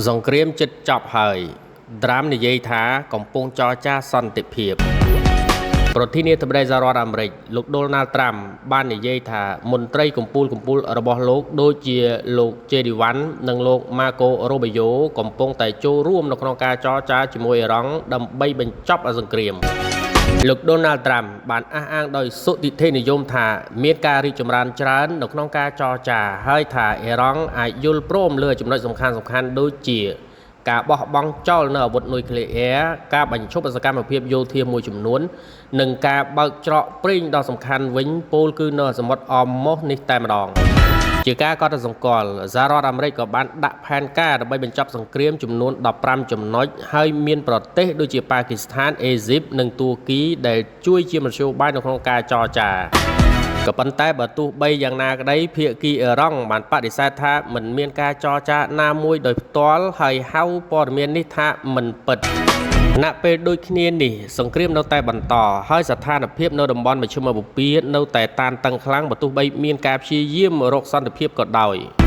សង្គ្រាមជិតចប់ហើយត្រាំនិយាយថាកំពុងចរចាសន្តិភាពប្រធានាធិបតីសហរដ្ឋអាមេរិកលោកដូណាល់ត្រាំបាននិយាយថាមន្ត្រីកម្ពុជារបស់លោកដូចជាលោកជេឌីវ៉ាន់និងលោកម៉ាកូរ៉ូបេយ៉ូកំពុងតែចូលរួមនៅក្នុងការចរចាជាមួយអ៊ីរ៉ង់ដើម្បីបញ្ចប់សង្គ្រាមលោកដូណាល់ត្រាំបានអះអាងដោយសុតិធិនិយមថាមានការរីកចម្រើនច្រើននៅក្នុងការចរចាហើយថាអ៊ីរ៉ង់អាចយល់ព្រមលើចំណុចសំខាន់ៗដូចជាការបោះបង់ចោលនៅអាវុធនុយក្លេអ៊ែរការបញ្ឈប់សកម្មភាពយោធាមួយចំនួននិងការបើកច្រកប្រេងដ៏សំខាន់វិញពោលគឺនៅសមុទ្រអមម៉ូសនេះតែម្ដងជាការកត់សម្គាល់សហរដ្ឋអាមេរិកក៏បានដាក់ផែនការដើម្បីបញ្ចប់សង្គ្រាមចំនួន15ចំណុចហើយមានប្រទេសដូចជាប៉ាគីស្ថានអេស៊ីបនិងទួរគីដែលជួយជាមធ្យោបាយនៅក្នុងការចរចាក៏ប៉ុន្តែបើទោះបីយ៉ាងណាក្តីភាគីអ៊ីរ៉ង់បានបដិសេធថាមិនមានការចរចាណាមួយដោយផ្ទាល់ហើយហៅព័ត៌មាននេះថាមិនពិតខណៈពេលដូចគ្នានេះសង្គ្រាមនៅតែបន្តហើយស្ថានភាពនៅតំបន់មជ្ឈិមបូព៌ានៅតែតានតឹងខ្លាំងបើទោះបីមានការព្យាយាមរកសន្តិភាពក៏ដោយ